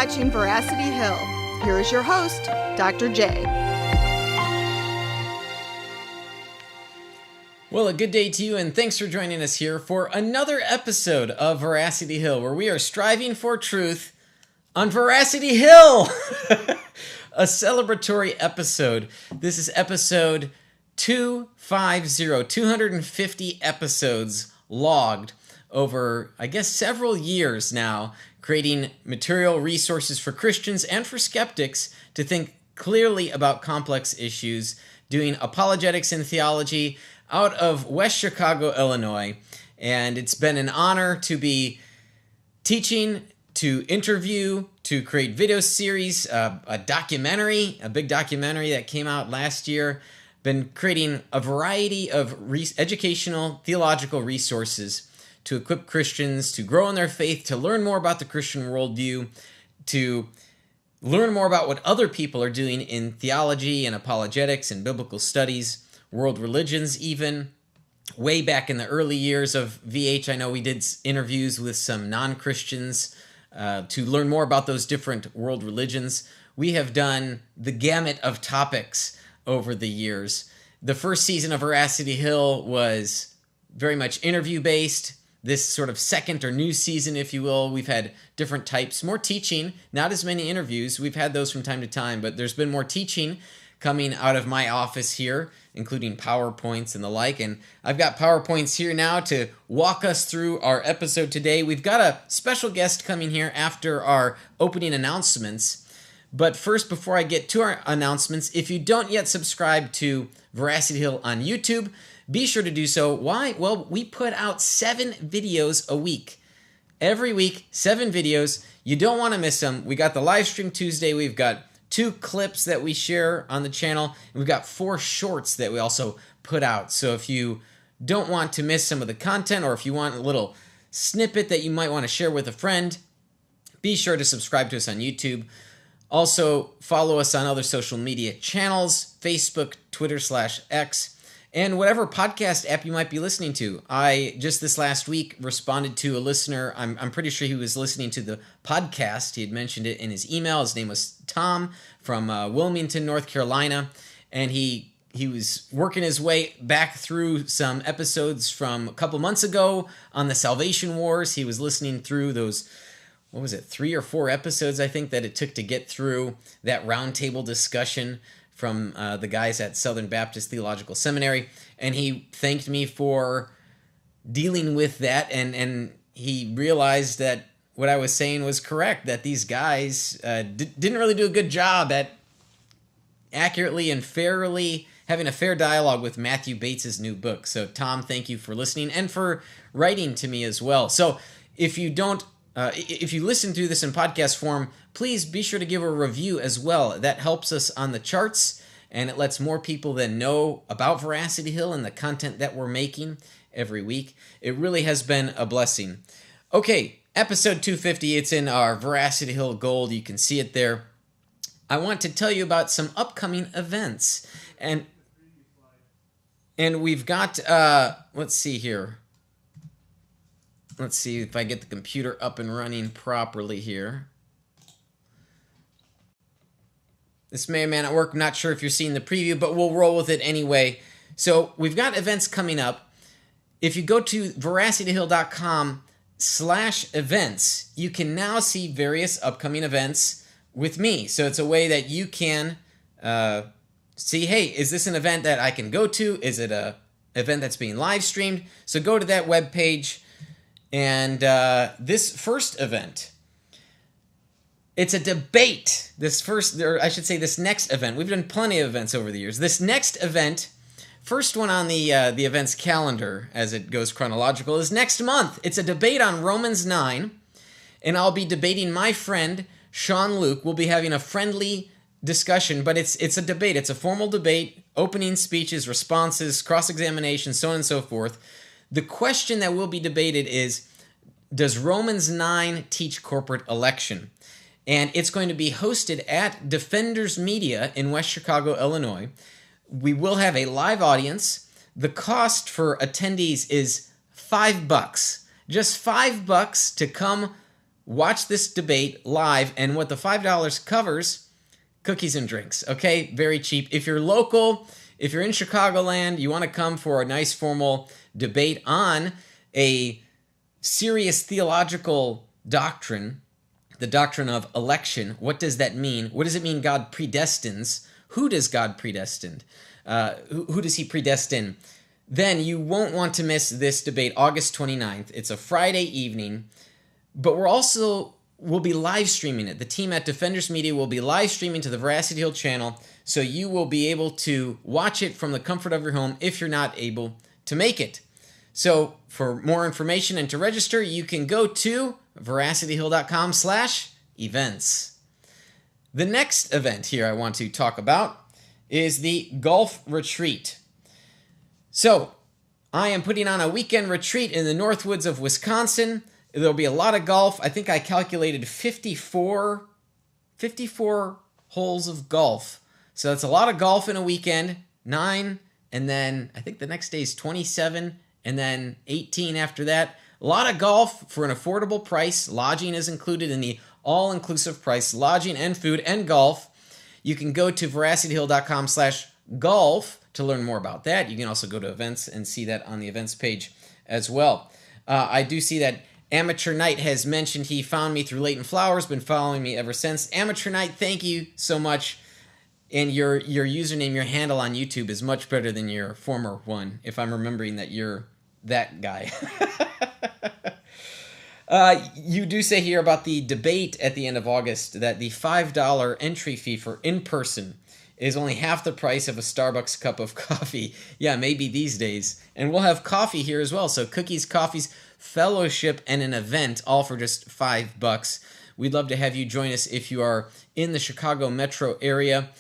watching Veracity Hill. Here is your host, Dr. J. Well, a good day to you, and thanks for joining us here for another episode of Veracity Hill, where we are striving for truth on Veracity Hill. A celebratory episode. This is episode 250, 250 episodes logged over, I guess, several years now, creating material resources for Christians and for skeptics to think clearly about complex issues, doing apologetics and theology out of West Chicago, Illinois. And it's been an honor to be teaching, to interview, to create video series, a documentary, a big documentary that came out last year. Been creating a variety of educational, theological resources to equip Christians to grow in their faith, to learn more about the Christian worldview, to learn more about what other people are doing in theology and apologetics and biblical studies, world religions even. Way back in the early years of VH, I know we did interviews with some non-Christians to learn more about those different world religions. We have done the gamut of topics over the years. The first season of Veracity Hill was very much interview-based. This sort of second or new season, if you will, we've had different types, more teaching, not as many interviews. We've had those from time to time, but there's been more teaching coming out of my office here, including PowerPoints and the like. And I've got PowerPoints here now to walk us through our episode today. We've got a special guest coming here after our opening announcements. But first, before I get to our announcements, if you don't yet subscribe to Veracity Hill on YouTube, be sure to do so. Why? Well, we put out 7 videos a week. Every week, 7 videos. You don't want to miss them. We got the live stream Tuesday. We've got 2 clips that we share on the channel. And we've got 4 shorts that we also put out. So if you don't want to miss some of the content, or if you want a little snippet that you might want to share with a friend, be sure to subscribe to us on YouTube. Also, follow us on other social media channels, Facebook, Twitter/X, and whatever podcast app you might be listening to. I, just this last week, responded to a listener. I'm pretty sure he was listening to the podcast. He had mentioned it in his email. His name was Tom from Wilmington, North Carolina. And he was working his way back through some episodes from a couple months ago on the Salvation Wars. He was listening through those, 3 or 4 episodes, I think, that it took to get through that roundtable discussion from the guys at Southern Baptist Theological Seminary, and he thanked me for dealing with that, and he realized that what I was saying was correct, that these guys didn't really do a good job at accurately and fairly having a fair dialogue with Matthew Bates' new book. So, Tom, thank you for listening and for writing to me as well. So, if you listen through this in podcast form, please be sure to give a review as well. That helps us on the charts, and it lets more people then know about Veracity Hill and the content that we're making every week. It really has been a blessing. Okay, episode 250, it's in our Veracity Hill Gold. You can see it there. I want to tell you about some upcoming events. And we've got, let's see here. Let's see if I get the computer up and running properly here. This may or may not work. I'm not sure if you're seeing the preview, but we'll roll with it anyway. So we've got events coming up. If you go to veracityhill.com/events, you can now see various upcoming events with me. So it's a way that you can see, hey, is this an event that I can go to? Is it an event that's being live streamed? So go to that webpage. And this first event, it's a debate. This next event. We've done plenty of events over the years. This next event, first one on the events calendar as it goes chronological, is next month. It's a debate on Romans 9, and I'll be debating my friend Sean Luke. We'll be having a friendly discussion, but it's a debate. It's a formal debate, opening speeches, responses, cross-examination, so on and so forth. The question that will be debated is, does Romans 9 teach corporate election? And it's going to be hosted at Defenders Media in West Chicago, Illinois. We will have a live audience. The cost for attendees is $5. Just $5 to come watch this debate live, and what the $5 covers, cookies and drinks, okay? Very cheap. If you're local, if you're in Chicagoland, you want to come for a nice formal debate on a serious theological doctrine, the doctrine of election. What does that mean? What does it mean God predestines? Who does God predestine? Who does he predestine? Then you won't want to miss this debate, August 29th. It's a Friday evening, but we'll be live streaming it. The team at Defenders Media will be live streaming to the Veracity Hill channel, so you will be able to watch it from the comfort of your home if you're not able to make it. So for more information and to register, you can go to veracityhill.com/events. The next event here I want to talk about is the golf retreat. So I am putting on a weekend retreat in the Northwoods of Wisconsin. There'll be a lot of golf. I think I calculated 54 holes of golf. So that's a lot of golf in a weekend, 9, and then I think the next day is 27, and then 18 after that. A lot of golf for an affordable price. Lodging is included in the all-inclusive price, lodging and food and golf. You can go to veracityhill.com/golf to learn more about that. You can also go to events and see that on the events page as well. I do see that Amateur Knight has mentioned he found me through Leighton Flowers, been following me ever since. Amateur Knight, thank you so much. And your username, your handle on YouTube is much better than your former one, if I'm remembering that you're that guy. You do say here about the debate at the end of August that the $5 entry fee for in-person is only half the price of a Starbucks cup of coffee. Yeah, maybe these days. And we'll have coffee here as well. So cookies, coffees, fellowship, and an event, all for just $5. We'd love to have you join us if you are in the Chicago metro area.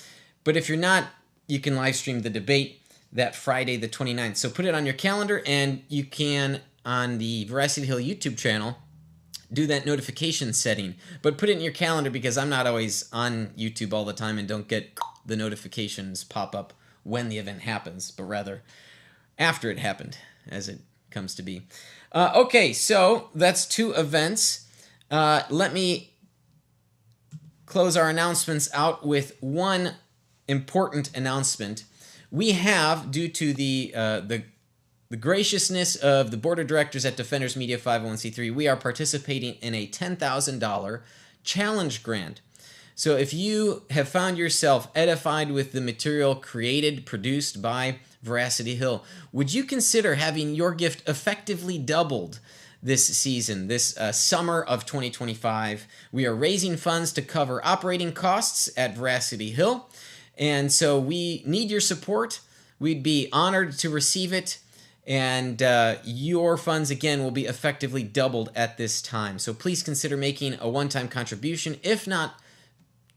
But if you're not, you can live stream the debate that Friday the 29th. So put it on your calendar, and you can, on the Veracity Hill YouTube channel, do that notification setting. But put it in your calendar because I'm not always on YouTube all the time and don't get the notifications pop up when the event happens, but rather after it happened, as it comes to be. Okay, so that's 2 events. Let me close our announcements out with one important announcement. We have, due to the graciousness of the board of directors at Defenders Media 501c3, we are participating in a $10,000 challenge grant. So if you have found yourself edified with the material created, produced by Veracity Hill, would you consider having your gift effectively doubled this season, this summer of 2025? We are raising funds to cover operating costs at Veracity Hill, and so we need your support. We'd be honored to receive it, and your funds, again, will be effectively doubled at this time. So please consider making a one-time contribution, if not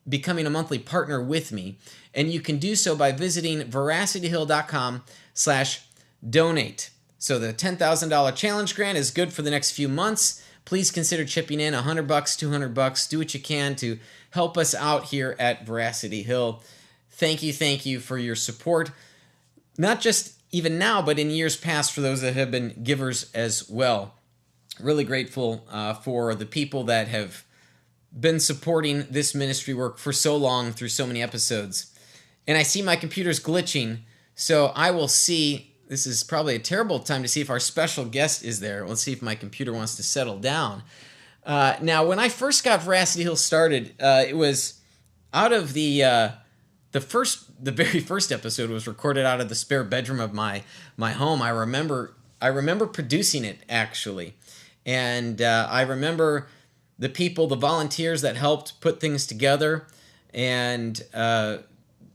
becoming a monthly partner with me. And you can do so by visiting veracityhill.com/donate. So the $10,000 challenge grant is good for the next few months. Please consider chipping in $100, $200. Do what you can to help us out here at Veracity Hill. Thank you for your support. Not just even now, but in years past for those that have been givers as well. Really grateful for the people that have been supporting this ministry work for so long through so many episodes. And I see my computer's glitching, so I will see. This is probably a terrible time to see if our special guest is there. Let's see if my computer wants to settle down. Now, when I first got Veracity Hill started, it was out of the very first episode was recorded out of the spare bedroom of my home. I remember producing it, actually, and I remember the people, the volunteers that helped put things together, and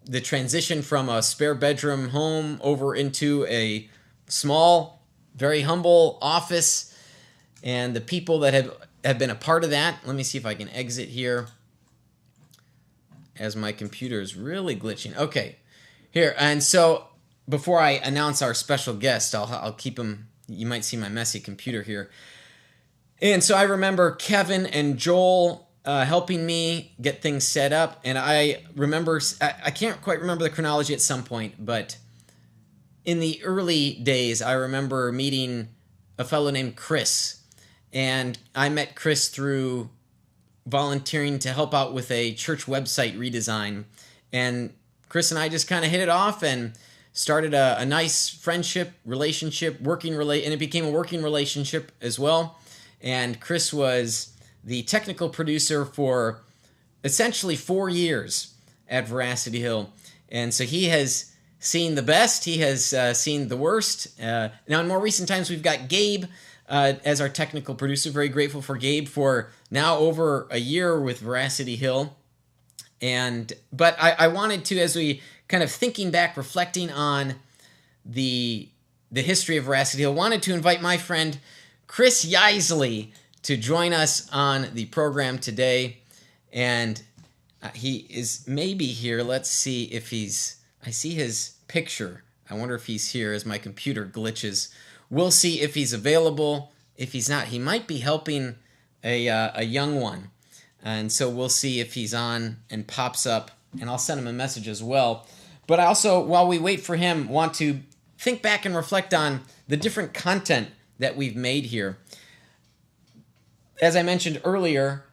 the transition from a spare bedroom home over into a small, very humble office, and the people that have been a part of that. Let me see if I can exit here, as my computer is really glitching. Okay, here. And so before I announce our special guest, I'll keep him. You might see my messy computer here. And so I remember Kevin and Joel helping me get things set up. And I remember, I can't quite remember the chronology at some point, but in the early days, I remember meeting a fellow named Chris. And I met Chris through volunteering to help out with a church website redesign. And Chris and I just kind of hit it off and started a nice friendship, relationship, and it became a working relationship as well. And Chris was the technical producer for essentially 4 years at Veracity Hill. And so he has seen the best, he has seen the worst. Now, in more recent times, we've got Gabe as our technical producer. Very grateful for Gabe for now over a year with Veracity Hill. But I wanted to, as we kind of thinking back, reflecting on the history of Veracity Hill, wanted to invite my friend Chris Yaisley to join us on the program today. And he is maybe here. Let's see if I see his picture. I wonder if he's here as my computer glitches. We'll see if he's available. If he's not, he might be helping a young one. And so we'll see if he's on and pops up, and I'll send him a message as well. But I also, while we wait for him, want to think back and reflect on the different content that we've made here. As I mentioned earlier,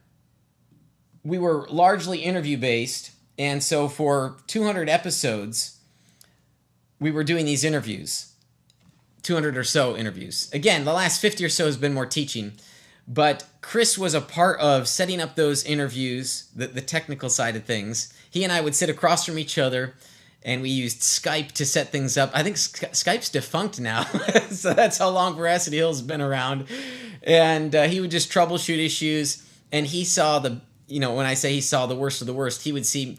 we were largely interview-based, and so for 200 episodes, we were doing these interviews, 200 or so interviews. Again, the last 50 or so has been more teaching, but Chris was a part of setting up those interviews, the technical side of things. He and I would sit across from each other, and we used Skype to set things up. I think Skype's defunct now, so that's how long Veracity Hill's been around. And he would just troubleshoot issues, and he saw when I say he saw the worst of the worst, he would see,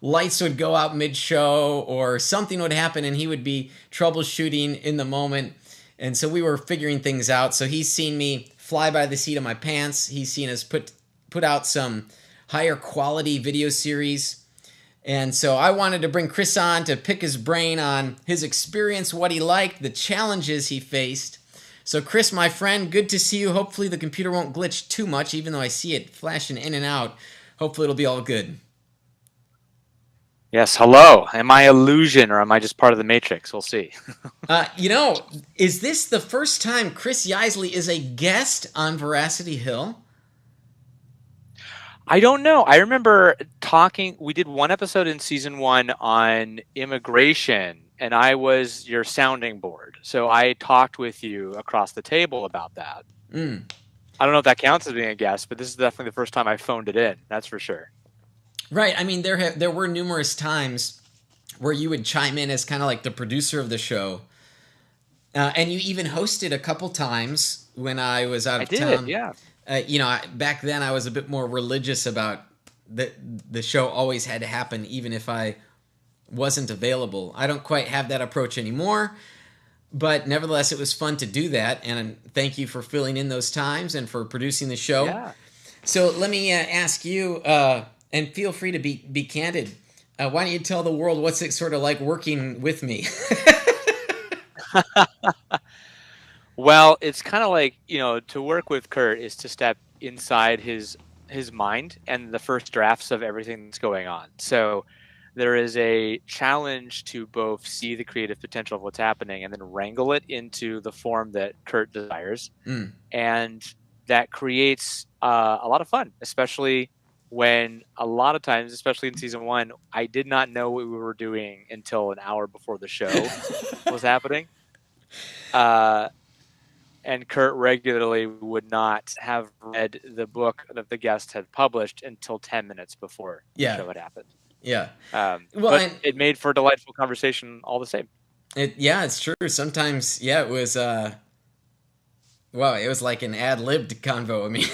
lights would go out mid-show or something would happen, and he would be troubleshooting in the moment. And so we were figuring things out. So he's seen me fly by the seat of my pants. He's seen us put out some higher quality video series. And so I wanted to bring Chris on to pick his brain on his experience, what he liked, the challenges he faced. So Chris, my friend, good to see you. Hopefully the computer won't glitch too much, even though I see it flashing in and out. Hopefully it'll be all good. Yes, hello. Am I illusion or am I just part of the Matrix? We'll see. Is this the first time Chris Yaisley is a guest on Veracity Hill? I don't know. I remember we did one episode in season 1 on immigration, and I was your sounding board. So I talked with you across the table about that. I don't know if that counts as being a guest, but this is definitely the first time I phoned it in. That's for sure. Right. I mean, there were numerous times where you would chime in as kind of like the producer of the show. And you even hosted a couple times when I was out of town. Yeah. Back then I was a bit more religious about the show always had to happen, even if I wasn't available. I don't quite have that approach anymore, but nevertheless, it was fun to do that. And thank you for filling in those times and for producing the show. Yeah. So let me ask you, and feel free to be candid. Why don't you tell the world what's it sort of like working with me? Well, it's kind of like, to work with Kurt is to step inside his mind and the first drafts of everything that's going on. So there is a challenge to both see the creative potential of what's happening and then wrangle it into the form that Kurt desires. And that creates a lot of fun, especially when a lot of times, especially in season 1, I did not know what we were doing until an hour before the show was happening. And Kurt regularly would not have read the book that the guest had published until 10 minutes before the show had happened. Yeah. But it made for a delightful conversation all the same. It's true. Sometimes, it was, it was like an ad-libbed convo. I mean,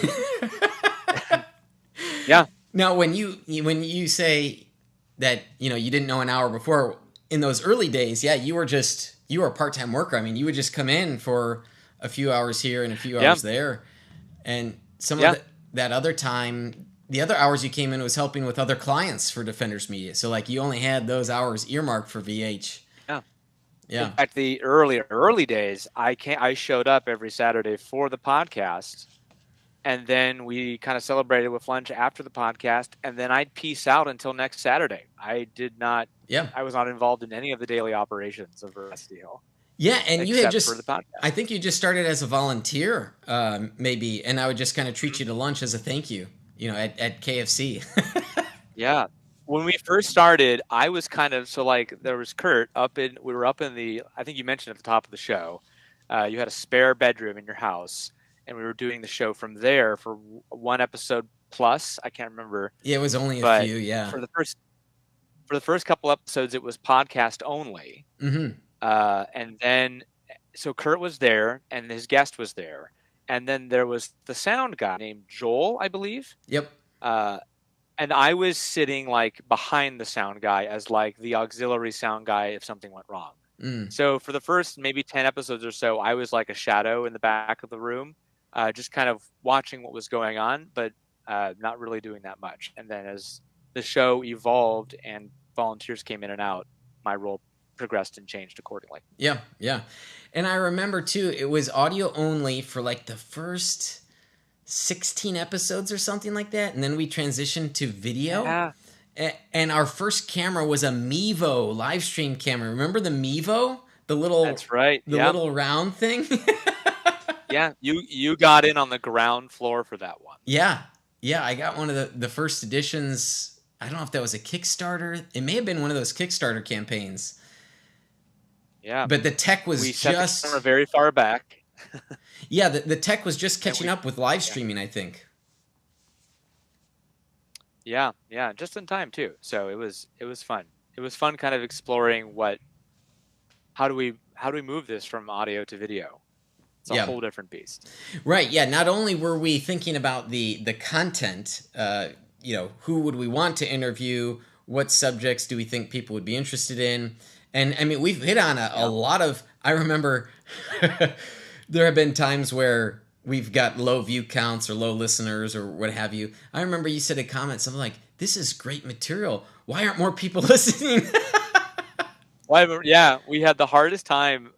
yeah. Now, when you say that, you didn't know an hour before, in those early days, you were a part-time worker. I mean, you would just come in for a few hours here and a few hours there. And some of that other time, the other hours you came in was helping with other clients for Defenders Media. So like you only had those hours earmarked for VH. Yeah. In fact, the early days, I showed up every Saturday for the podcast, and then we kind of celebrated with lunch after the podcast, and then I'd peace out until next Saturday. I was not involved in any of the daily operations of Veracity Hill. Yeah, and you had just, for the podcast. I think you just started as a volunteer, maybe, and I would just kind of treat you to lunch as a thank you. at KFC. Yeah. When we first started, I was kind of so like there was Kurt we were up in the I think you mentioned at the top of the show, you had a spare bedroom in your house, and we were doing the show from there for one episode plus. I can't remember. Yeah, it was only a But few. Yeah. For the first couple episodes, it was podcast only. Mm-hmm. And then so Kurt was there and his guest was there. And then there was the sound guy named Joel, I believe. Yep. And I was sitting like behind the sound guy as like the auxiliary sound guy if something went wrong. So for the first maybe 10 episodes or so, I was like a shadow in the back of the room, just kind of watching what was going on, but not really doing that much. And then as the show evolved and volunteers came in and out, my role progressed and changed accordingly. Yeah, yeah. And I remember too, it was audio only for like the first 16 episodes or something like that, and then we transitioned to video. Yeah. And our first camera was a Mevo live stream camera. Remember the Mevo? The little That's right. The little round thing? Yeah, you got in on the ground floor for that one. Yeah. Yeah, I got one of the first editions. I don't know if that was a Kickstarter. It may have been one of those Kickstarter campaigns. Yeah. But the tech was we set the camera very far back. Yeah, the tech was just catching up with live streaming, I think. Yeah, just in time too. So it was fun. It was fun kind of exploring how do we move this from audio to video? It's a whole different beast. Right, yeah. Not only were we thinking about the content, who would we want to interview, what subjects do we think people would be interested in? And I mean, we've hit on a lot of, I remember there have been times where we've got low view counts or low listeners or what have you. I remember you said a comment, something like, "This is great material. Why aren't more people listening?" Well, yeah, we had the hardest time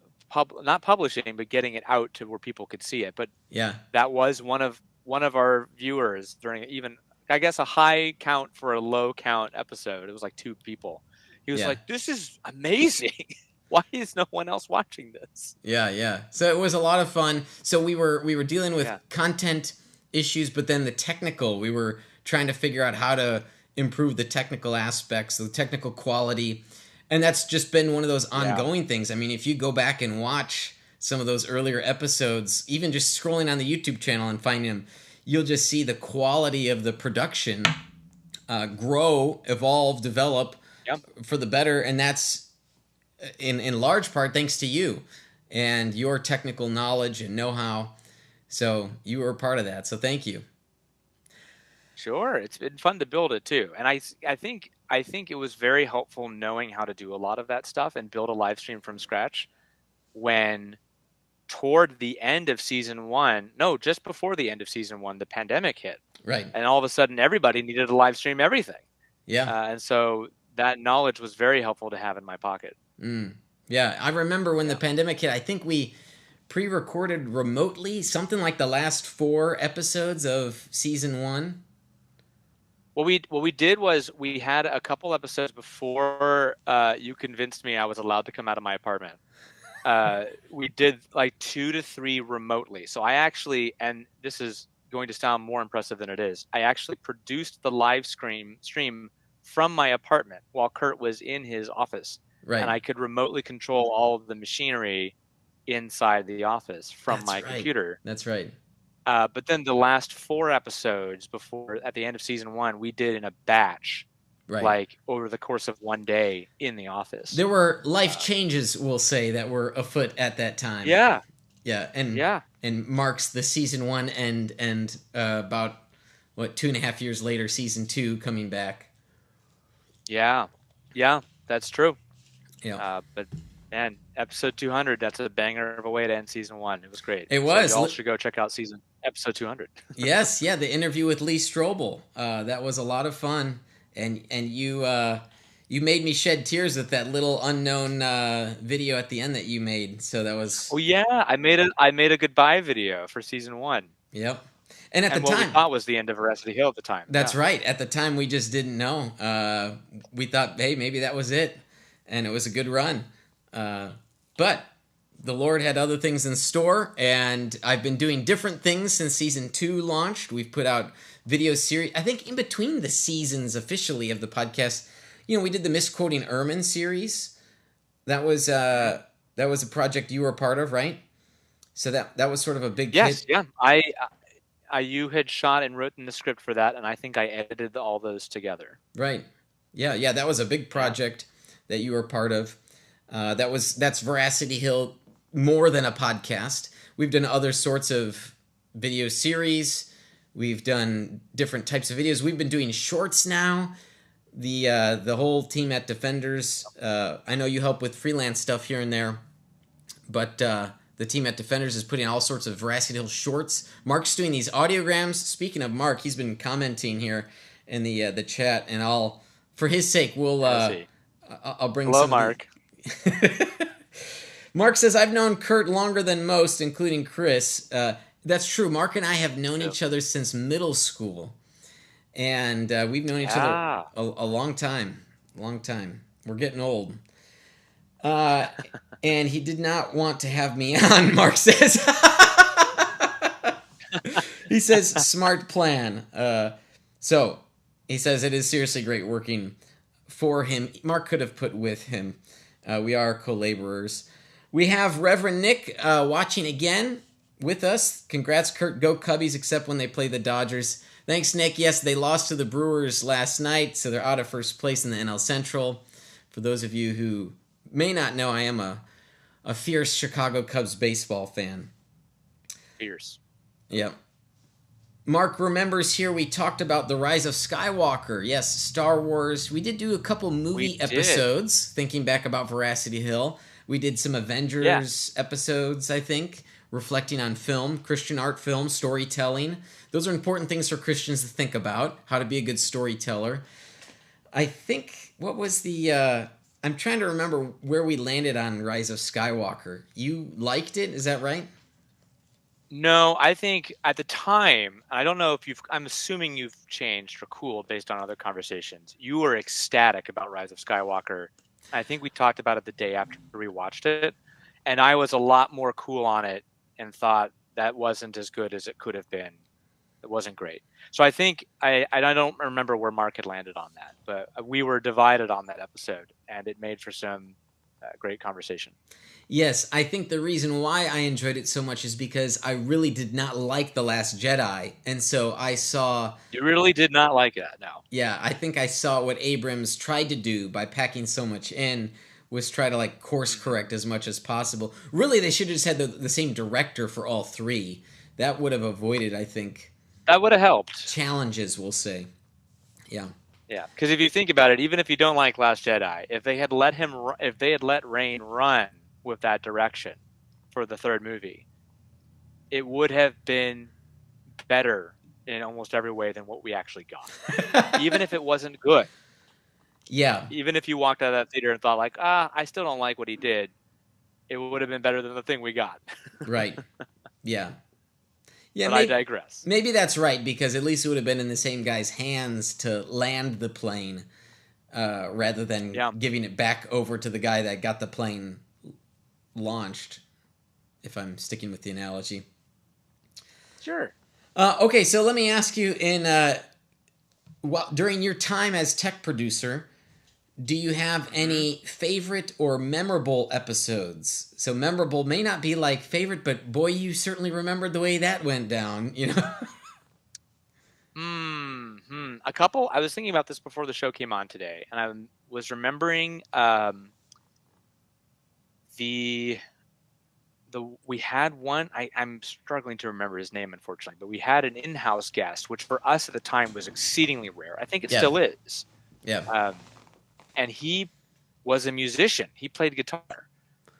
not publishing, but getting it out to where people could see it. But yeah, that was one of our viewers during even, I guess, a high count for a low count episode. It was like 2 people. He was like, "This is amazing. Why is no one else watching this?" Yeah. So it was a lot of fun. So we were dealing with content issues, but then the technical, we were trying to figure out how to improve the technical aspects, the technical quality. And that's just been one of those ongoing things. I mean, if you go back and watch some of those earlier episodes, even just scrolling on the YouTube channel and finding them, you'll just see the quality of the production grow, evolve, develop for the better. And that's in large part thanks to you and your technical knowledge and know-how. So you were a part of that. So thank you. Sure, it's been fun to build it too, and I think it was very helpful knowing how to do a lot of that stuff and build a live stream from scratch. When toward the end of just before the end of season 1, the pandemic hit, right? And all of a sudden, everybody needed to live stream everything. Yeah, and so that knowledge was very helpful to have in my pocket. Yeah, I remember when the pandemic hit. I think we pre-recorded remotely something like the last 4 episodes of season 1. What we did was we had a couple episodes before you convinced me I was allowed to come out of my apartment. We did like 2 to 3 remotely. So I actually, and this is going to sound more impressive than it is, I actually produced the live stream from my apartment while Kurt was in his office. Right. And I could remotely control all of the machinery inside the office from my computer. That's right. But then the last 4 episodes at the end of season 1, we did in a batch, like over the course of one day in the office. There were life changes, we'll say, that were afoot at that time. Yeah. And marks the season 1 and about 2.5 years later, season 2 coming back. Yeah, that's true. Yeah. But man, episode 200, that's a banger of a way to end season 1. It was great. It was. So y'all should go check out episode 200. Yes, the interview with Lee Strobel. That was a lot of fun, and you made me shed tears with that little unknown video at the end that you made. So that was. Oh yeah, I made a goodbye video for season 1. Yep. And at the what time, we thought was the end of Veracity Hill at the time. That's right. At the time, we just didn't know. We thought, hey, maybe that was it, and it was a good run. But the Lord had other things in store, and I've been doing different things since season 2 launched. We've put out video series. I think in between the seasons officially of the podcast, we did the Misquoting Ehrman series. That was a project you were a part of, right? So that was sort of a big hit. Yeah. You had shot and written the script for that, and I think I edited all those together. Right. Yeah. That was a big project that you were part of. That's Veracity Hill, more than a podcast. We've done other sorts of video series. We've done different types of videos. We've been doing shorts now. The whole team at Defenders. I know you help with freelance stuff here and there, but the team at Defenders is putting all sorts of Veracity Hill shorts. Mark's doing these audiograms. Speaking of Mark, he's been commenting here in the chat, and for his sake, I'll bring. Hello, Mark. Mark says, I've known Kurt longer than most, including Chris. That's true. Mark and I have known each other since middle school. And we've known each other a long time. Long time. We're getting old. And he did not want to have me on, Mark says. He says, smart plan. So he says it is seriously great working for him. Mark could have put with him. We are co-laborers. We have Reverend Nick watching again with us. Congrats, Kurt. Go Cubbies, except when they play the Dodgers. Thanks, Nick. Yes, they lost to the Brewers last night, so they're out of first place in the NL Central. For those of you who may not know, I am a fierce Chicago Cubs baseball fan. Fierce. Yep. Mark remembers here we talked about The Rise of Skywalker. Yes, Star Wars. We did do a couple movie episodes, thinking back about Veracity Hill. We did some Avengers episodes, I think, reflecting on film, Christian art film, storytelling. Those are important things for Christians to think about, how to be a good storyteller. I think, what was the... I'm trying to remember where we landed on Rise of Skywalker. You liked it, is that right? No, I think at the time, I don't know if I'm assuming you've changed or cooled based on other conversations. You were ecstatic about Rise of Skywalker. I think we talked about it the day after we watched it, and I was a lot more cool on it and thought that wasn't as good as it could have been. It wasn't great. So I think, I don't remember where Mark had landed on that, but we were divided on that episode, and it made for some great conversation. Yes, I think the reason why I enjoyed it so much is because I really did not like The Last Jedi. And so I saw... You really did not like it, no. Yeah, I think I saw what Abrams tried to do by packing so much in, was try to course correct as much as possible. Really, they should have just had the same director for all three. That would have avoided, I think... That would have helped. Challenges, we'll say. Yeah. Yeah, because if you think about it, even if you don't like Last Jedi, if they had let Rain run with that direction for the third movie, it would have been better in almost every way than what we actually got. Even if it wasn't good. Yeah. Even if you walked out of that theater and thought I still don't like what he did, it would have been better than the thing we got. Right. Yeah. Yeah, but I digress. Maybe that's right, because at least it would have been in the same guy's hands to land the plane rather than giving it back over to the guy that got the plane launched, if I'm sticking with the analogy. Sure. Okay, so let me ask you, during your time as tech producer, do you have any favorite or memorable episodes? So memorable may not be like favorite, but boy, you certainly remembered the way that went down, you know? A couple. I was thinking about this before the show came on today, and I was remembering we had one. I'm struggling to remember his name, unfortunately, but we had an in-house guest, which for us at the time was exceedingly rare. I think it still is. Yeah. And he was a musician. He played guitar.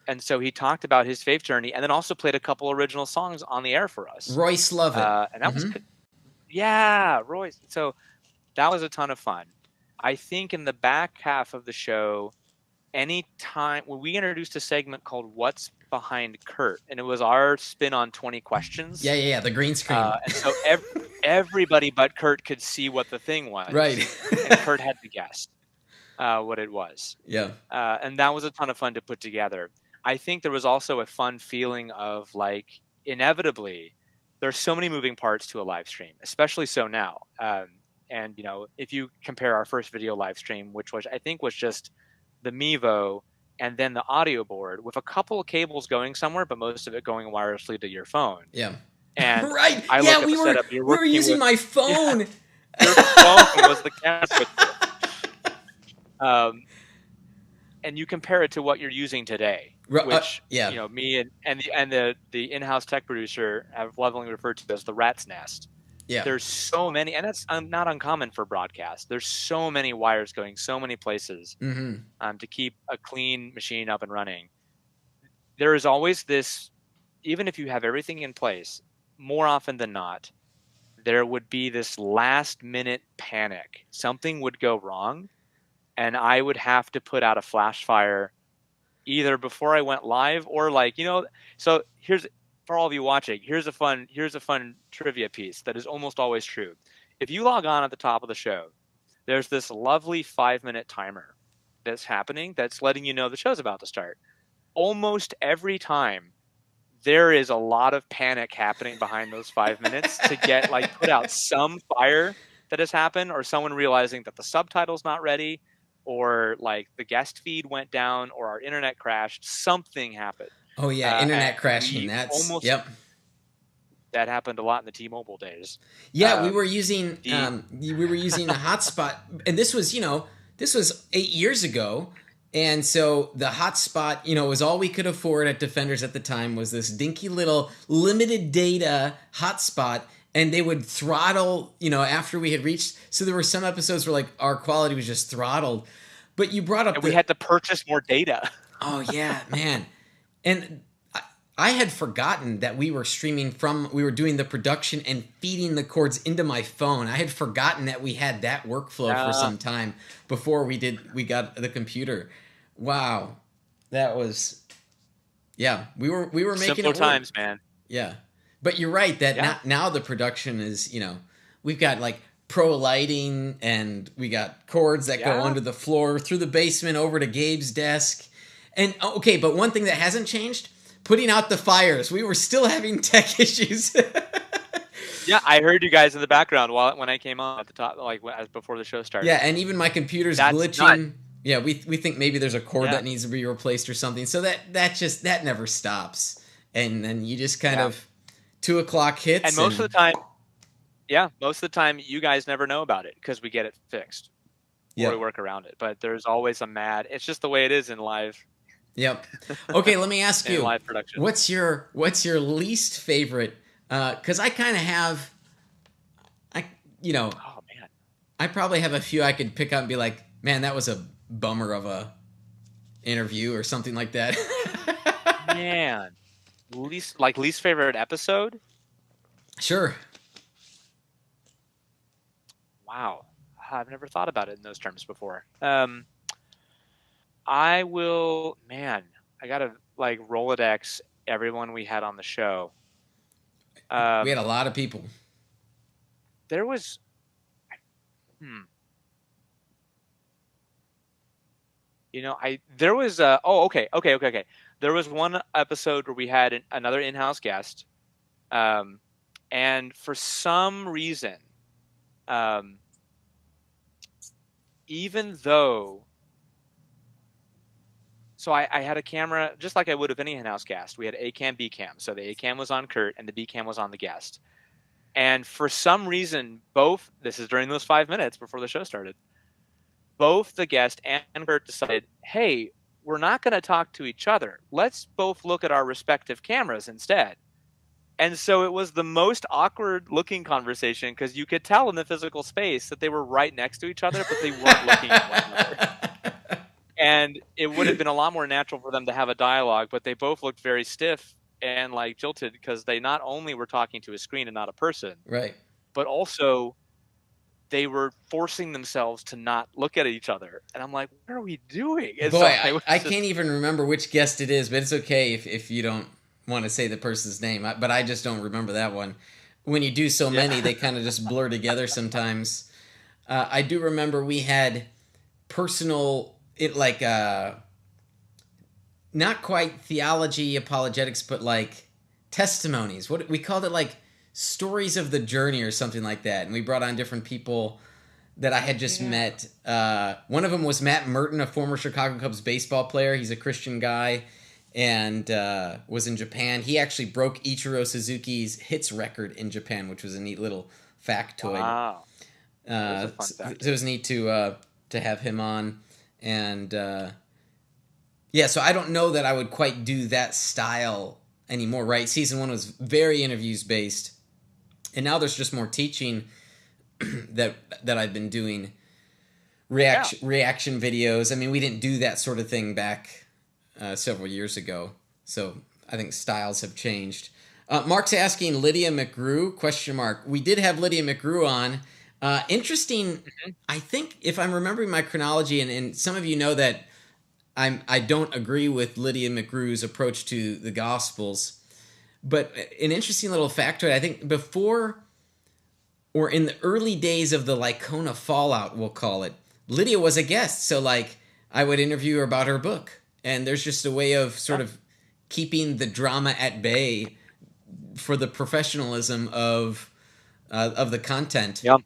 And so he talked about his faith journey and then also played a couple original songs on the air for us. Royce Lovett. And that was good. Yeah, Royce. So that was a ton of fun. I think in the back half of the show, we introduced a segment called What's Behind Kurt, and it was our spin on 20 questions. Yeah, the green screen. And so everybody but Kurt could see what the thing was. Right. And Kurt had to guess what it was. Yeah. And that was a ton of fun to put together. I think there was also a fun feeling of like, inevitably, there's so many moving parts to a live stream, especially so now. And you know, if you compare our first video live stream, which was I think was just the Mevo and then the audio board with a couple of cables going somewhere, but most of it going wirelessly to your phone. Yeah. And Right. I Yeah, look at we the were setup you're we were working using with. my phone. Your phone was the camera switch. And you compare it to what you're using today, which Yeah. you know, me and the in-house tech producer have lovingly referred to as the rat's nest. Yeah. There's so many, and that's not uncommon for broadcast. There's so many wires going so many places to keep a clean machine up and running. There is always this, even if you have everything in place, more often than not, there would be this last minute panic. Something would go wrong, and I would have to put out a flash fire either before I went live or like, you know, so here's, for all of you watching, here's a fun trivia piece that is almost always true. If you log on at the top of the show, there's this lovely 5-minute timer that's happening that's letting you know the show's about to start. Almost every time there is a lot of panic happening behind those 5 minutes to get like put out some fire that has happened, or someone realizing that the subtitle's not ready, or like the guest feed went down, or our internet crashed. Something happened. Oh yeah, internet crashing. That's almost, yep. That happened a lot in the T-Mobile days. Yeah, we were using a hotspot, and this was 8 years ago, and so the hotspot was all we could afford at Defenders at the time was this dinky little limited data hotspot, and they would throttle after we had reached. So there were some episodes where like our quality was just throttled, but you brought up we had to purchase more data. Oh yeah, man. And I had forgotten that we were we were doing the production and feeding the cords into my phone. I had forgotten that we had that workflow for some time before we got the computer. Wow. That was, we were making simpler it times, man. Yeah. But you're right that now the production is, we've got like pro lighting and we got cords that go under the floor through the basement over to Gabe's desk. And okay, but one thing that hasn't changed, putting out the fires. We were still having tech issues. Yeah, I heard you guys in the background when I came on at the top, like before the show started. Yeah, and even my computer's glitching. Yeah, we think maybe there's a cord that needs to be replaced or something. So that never stops. And then you just kind of 2 o'clock hits. And most of the time you guys never know about it because we get it fixed. Or we work around it. But there's always it's just the way it is in live. Yep. Okay, let me ask you. Live production. What's your least favorite? Because I kind of have, oh man, I probably have a few I could pick up and be like, man, that was a bummer of a interview or something like that. Man, least favorite episode? Sure. Wow, I've never thought about it in those terms before. I gotta like Rolodex everyone we had on the show. We had a lot of people. There was, okay. There was one episode where we had another in-house guest, and for some reason, even though. So I had a camera, just like I would with any in-house guest. We had A cam, B cam. So the A cam was on Kurt and the B cam was on the guest. And for some reason, this is during those 5 minutes before the show started, both the guest and Kurt decided, hey, we're not going to talk to each other. Let's both look at our respective cameras instead. And so it was the most awkward looking conversation because you could tell in the physical space that they were right next to each other, but they weren't looking at one another. And it would have been a lot more natural for them to have a dialogue, but they both looked very stiff and like jilted because they not only were talking to a screen and not a person, right, but also they were forcing themselves to not look at each other. And I'm like, what are we doing? And boy, I can't even remember which guest it is, but it's okay if you don't want to say the person's name. But I just don't remember that one. When you do so many, they kind of just blur together sometimes. I do remember we had personal... not quite theology apologetics, but like testimonies. What we called it, like stories of the journey or something like that. And we brought on different people that I had just met. One of them was Matt Merton, a former Chicago Cubs baseball player. He's a Christian guy and was in Japan. He actually broke Ichiro Suzuki's hits record in Japan, which was a neat little factoid. Wow. So it was neat to have him on. And so I don't know that I would quite do that style anymore, right? Season 1 was very interviews based. And now there's just more teaching that I've been doing. Reaction videos. I mean, we didn't do that sort of thing back several years ago. So I think styles have changed. Mark's asking Lydia McGrew, ? We did have Lydia McGrew on. Interesting. I think if I'm remembering my chronology, and some of you know that I don't agree with Lydia McGrew's approach to the Gospels, but an interesting little factoid, I think before or in the early days of the Lycona fallout, we'll call it, Lydia was a guest. So like I would interview her about her book, and there's just a way of sort of keeping the drama at bay for the professionalism of the content. Yep.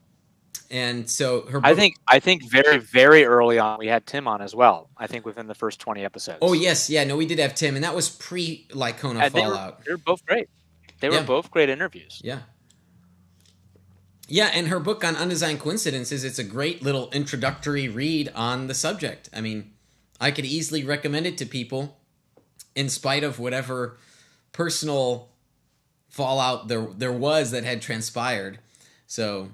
And so her book, I think very, very early on we had Tim on as well. I think within the first 20 episodes. Oh yes, yeah, no, we did have Tim, and that was pre-Lycona fallout. They were both great. They were both great interviews. Yeah. Yeah, and her book on undesigned coincidences, it's a great little introductory read on the subject. I mean, I could easily recommend it to people in spite of whatever personal fallout there was that had transpired. So,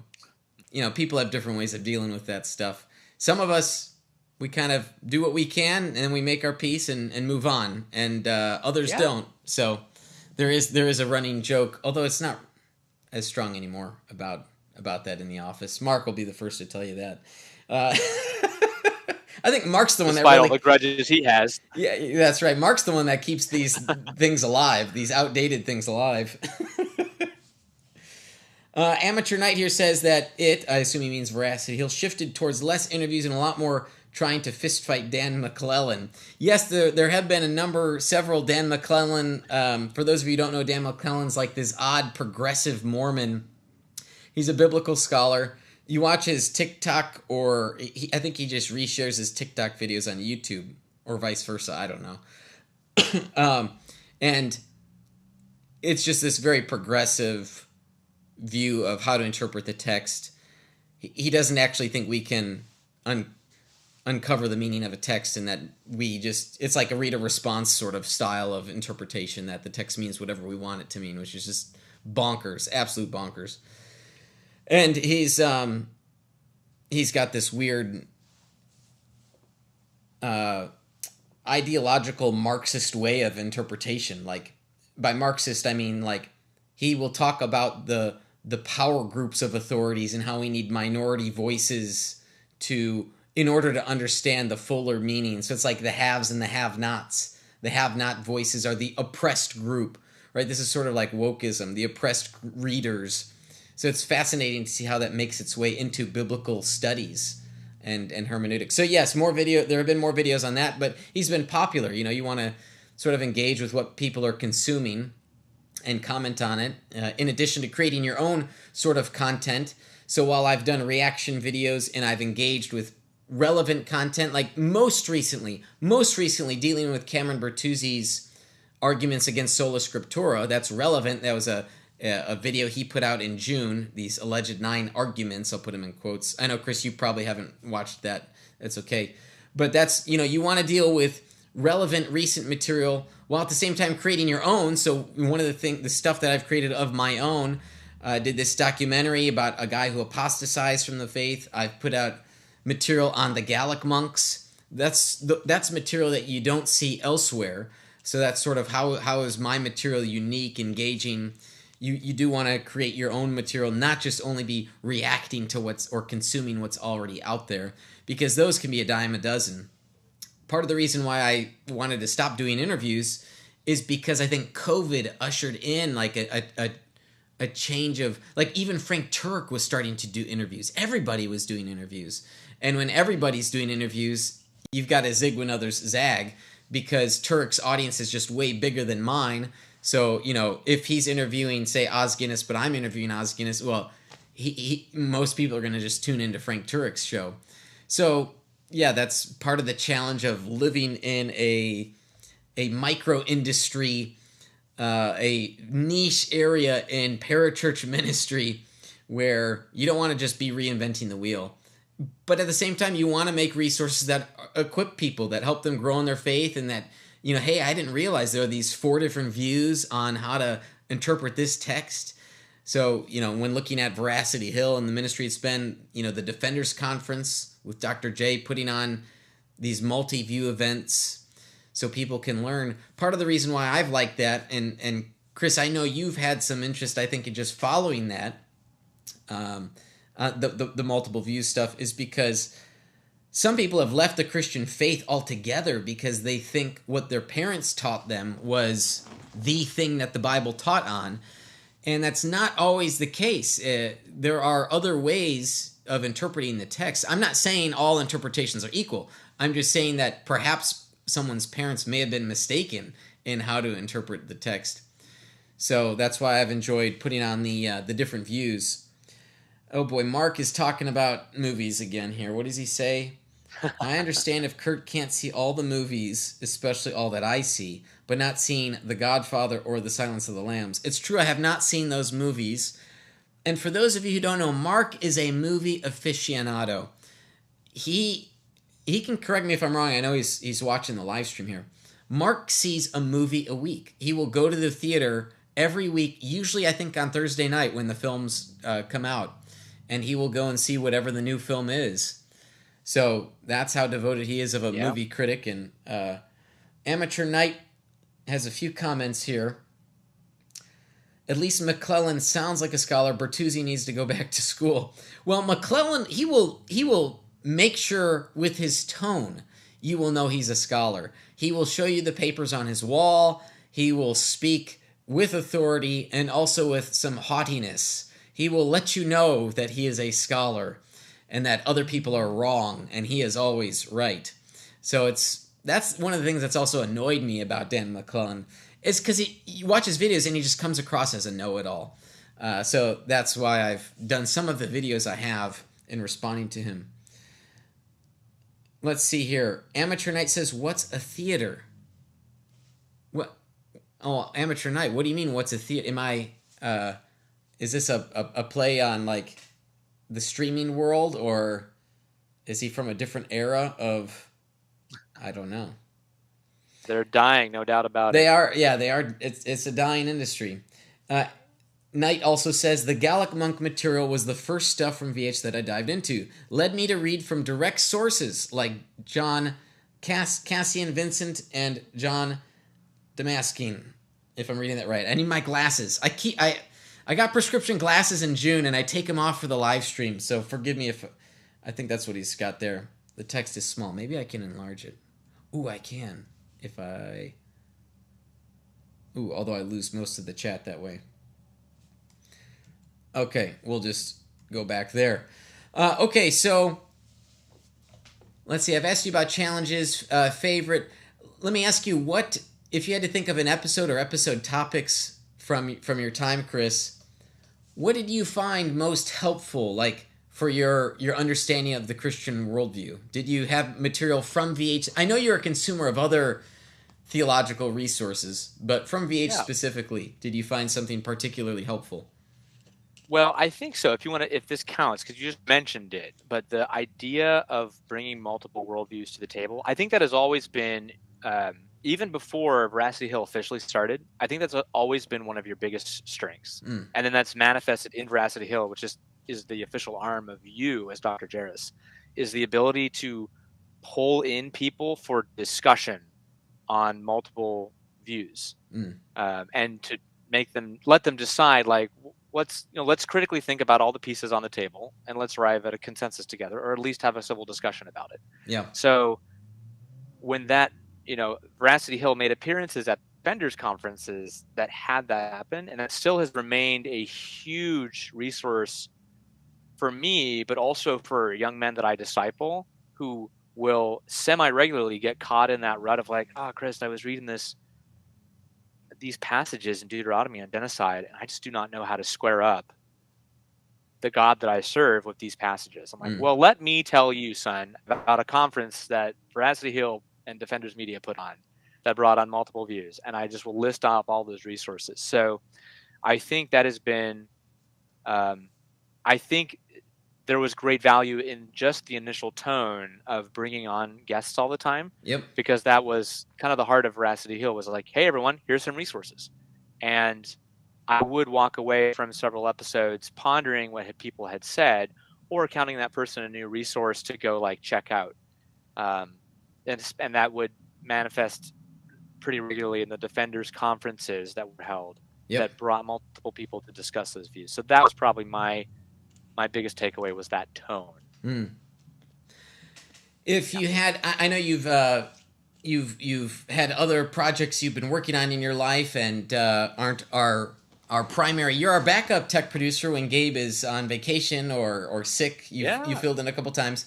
you know, people have different ways of dealing with that stuff. Some of us, we kind of do what we can, and then we make our peace and move on, and others don't. So there is a running joke, although it's not as strong anymore about that in the office. Mark will be the first to tell you that. I think Mark's the one that really... all the grudges he has. Yeah, that's right. Mark's the one that keeps these things alive, these outdated things alive. Amateur Knight here says that I assume he means Veracity Hill, shifted towards less interviews and a lot more trying to fistfight Dan McClellan. Yes, there have been several Dan McClellan. For those of you who don't know, Dan McClellan's like this odd progressive Mormon. He's a biblical scholar. You watch his TikTok, I think he just reshares his TikTok videos on YouTube, or vice versa. I don't know. And it's just this very progressive view of how to interpret the text. He doesn't actually think we can uncover the meaning of a text, and that it's like a reader response sort of style of interpretation, that the text means whatever we want it to mean, which is just bonkers, absolute bonkers. And he's got this weird ideological Marxist way of interpretation. Like, by Marxist, I mean like he will talk about the power groups of authorities and how we need minority voices in order to understand the fuller meaning. So it's like the haves and the have-nots. The have-not voices are the oppressed group, right? This is sort of like wokeism, the oppressed readers. So it's fascinating to see how that makes its way into biblical studies and hermeneutics. So yes, there have been more videos on that, but he's been popular. You know, you want to sort of engage with what people are consuming and comment on it, in addition to creating your own sort of content. So while I've done reaction videos and I've engaged with relevant content, like most recently dealing with Cameron Bertuzzi's arguments against Sola Scriptura, that's relevant. That was a video he put out in June, these alleged 9 arguments, I'll put them in quotes. I know, Chris, you probably haven't watched that. That's okay. But that's, you want to deal with relevant recent material while at the same time creating your own. So one of the stuff that I've created of my own, did this documentary about a guy who apostatized from the faith. I've put out material on the Gallic monks. That's material that you don't see elsewhere. So that's sort of how is my material unique, engaging. You do want to create your own material, not just only be reacting to or consuming what's already out there, because those can be a dime a dozen. Part of the reason why I wanted to stop doing interviews is because I think COVID ushered in like a change of, like, even Frank Turek was starting to do interviews. Everybody was doing interviews. And when everybody's doing interviews, you've got to zig when others zag. because Turk's audience is just way bigger than mine. So, if he's interviewing, say, Oz Guinness, but I'm interviewing Oz Guinness, well, most people are going to just tune into Frank Turek's show. So, yeah, that's part of the challenge of living in a micro industry, a niche area in parachurch ministry where you don't want to just be reinventing the wheel. But at the same time, you want to make resources that equip people, that help them grow in their faith, and that, hey, I didn't realize there are these 4 different views on how to interpret this text. So, when looking at Veracity Hill and the ministry, it's been, the Defenders Conference with Dr. J putting on these multi-view events so people can learn. Part of the reason why I've liked that, and Chris, I know you've had some interest, I think, in just following that, the multiple views stuff, is because some people have left the Christian faith altogether because they think what their parents taught them was the thing that the Bible taught on. And that's not always the case. There are other ways of interpreting the text. I'm not saying all interpretations are equal. I'm just saying that perhaps someone's parents may have been mistaken in how to interpret the text. So that's why I've enjoyed putting on the different views. Oh boy, Mark is talking about movies again here. What does he say? I understand if Kurt can't see all the movies, especially all that I see, but not seeing The Godfather or The Silence of the Lambs. It's true, I have not seen those movies. And for those of you who don't know, Mark is a movie aficionado. He can correct me if I'm wrong. I know he's watching the live stream here. Mark sees a movie a week. He will go to the theater every week, usually I think on Thursday night when the films come out. And he will go and see whatever the new film is. So that's how devoted he is of a movie critic. And Amateur Knight has a few comments here. At least McClellan sounds like a scholar. Bertuzzi needs to go back to school. Well, McClellan, he will make sure with his tone you will know he's a scholar. He will show you the papers on his wall. He will speak with authority and also with some haughtiness. He will let you know that he is a scholar and that other people are wrong and he is always right. So that's one of the things that's also annoyed me about Dan McClellan, is because you watch his videos and he just comes across as a know-it-all. So that's why I've done some of the videos I have in responding to him. Let's see here. Amateur Knight says, what's a theater? What? Oh, Amateur Knight, what do you mean, what's a theater? Is this a play on, like, the streaming world, or is he from a different era of, I don't know. They're dying, no doubt about it. They are. It's a dying industry. Knight also says, the Gallic Monk material was the first stuff from VH that I dived into. Led me to read from direct sources like John Cassian Vincent and John Damascene, if I'm reading that right. I need my glasses. I got prescription glasses in June, and I take them off for the live stream, so forgive me if... I think that's what he's got there. The text is small. Maybe I can enlarge it. Ooh, I can. If I... Ooh, although I lose most of the chat that way. Okay, we'll just go back there. Okay, so... Let's see, I've asked you about challenges, favorite. Let me ask you, what... If you had to think of an episode or episode topics from your time, Chris... What did you find most helpful, like, for your understanding of the Christian worldview? Did you have material from VH? I know you're a consumer of other theological resources, but from VH specifically, did you find something particularly helpful? Well, I think so. If this counts, because you just mentioned it, but the idea of bringing multiple worldviews to the table, I think that has always been, even before Veracity Hill officially started, I think that's always been one of your biggest strengths. And then that's manifested in Veracity Hill, which is the official arm of you as Dr. Jairus, is the ability to pull in people for discussion on multiple views, and to let them decide, like, let's critically think about all the pieces on the table and let's arrive at a consensus together, or at least have a civil discussion about it. Yeah. So when that, Veracity Hill made appearances at vendors conferences that had that happen, and that still has remained a huge resource for me, but also for young men that I disciple who will semi-regularly get caught in that rut of like, oh, Chris, I was reading these passages in Deuteronomy on genocide, and I just do not know how to square up the God that I serve with these passages. I'm like, well, let me tell you, son, about a conference that Veracity Hill and Defenders Media put on that brought on multiple views. And I just will list off all those resources. So I think that has been, I think there was great value in just the initial tone of bringing on guests all the time. Yep. Because that was kind of the heart of Veracity Hill, was like, hey, everyone, here's some resources. And I would walk away from several episodes pondering what people had said, or counting that person a new resource to go like check out. And that would manifest pretty regularly in the Defenders conferences that were held that brought multiple people to discuss those views. So that was probably my biggest takeaway, was that tone. If you had, I know you've had other projects you've been working on in your life and aren't our primary. You're our backup tech producer when Gabe is on vacation or sick. You filled in a couple times.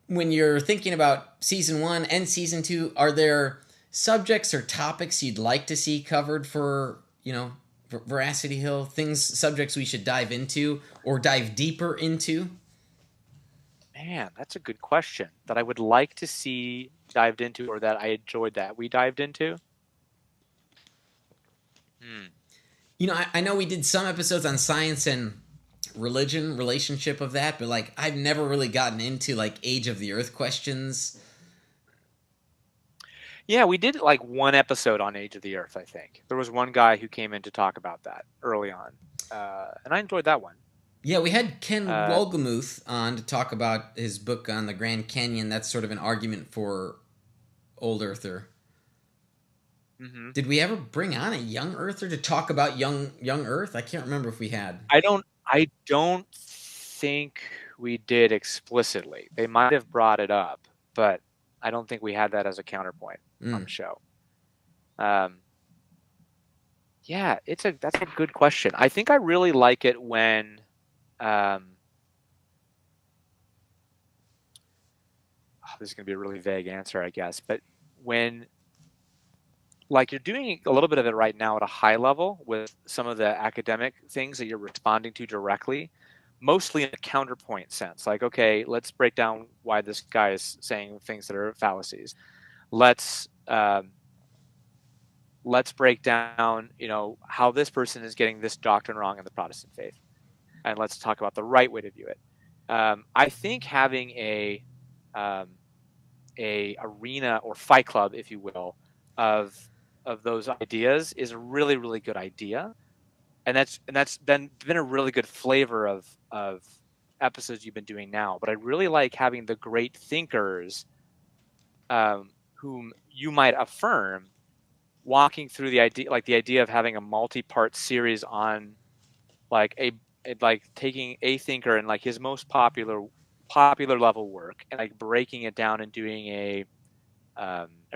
When you're thinking about season 1 and season 2, are there subjects or topics you'd like to see covered for, Veracity Hill? Subjects we should dive into or dive deeper into? Man, that's a good question that I would like to see dived into, or that I enjoyed that we dived into. I know we did some episodes on science and religion, relationship of that, but like I've never really gotten into like age of the earth questions. Yeah, we did like one episode on age of the earth, I think. There was one guy who came in to talk about that early on, and I enjoyed that one. Yeah, we had Ken Wolgemuth on to talk about his book on the Grand Canyon. That's sort of an argument for old earther. Mm-hmm. Did we ever bring on a young earther to talk about young Earth? I can't remember if we had. I don't think we did explicitly. They might have brought it up, but I don't think we had that as a counterpoint on the show. Yeah, that's a good question. I think I really like it when this is going to be a really vague answer, I guess, but when like you're doing a little bit of it right now at a high level with some of the academic things that you're responding to directly, mostly in a counterpoint sense. Like, okay, let's break down why this guy is saying things that are fallacies. Let's break down, how this person is getting this doctrine wrong in the Protestant faith, and let's talk about the right way to view it. I think having a arena or fight club, if you will, of those ideas is a really, really good idea, and that's been a really good flavor of episodes you've been doing now. But I really like having the great thinkers, whom you might affirm, walking through the idea of having a multi-part series on taking a thinker and like his most popular level work and like breaking it down and doing a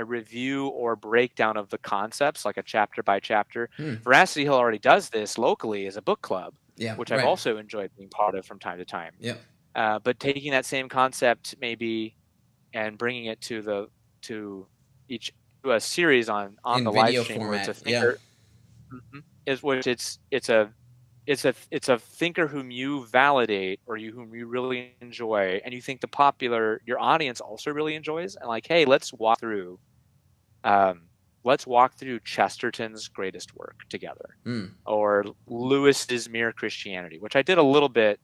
review or breakdown of the concepts, like a chapter by chapter. Veracity Hill already does this locally as a book club, which I've also enjoyed being part of from time to time. But taking that same concept maybe and bringing it to a series on the live stream format, where it's a thinker, it's a thinker whom you validate or whom you really enjoy, and you think your audience also really enjoys, and like, hey, let's walk through Chesterton's greatest work together, or Lewis's Mere Christianity, which I did a little bit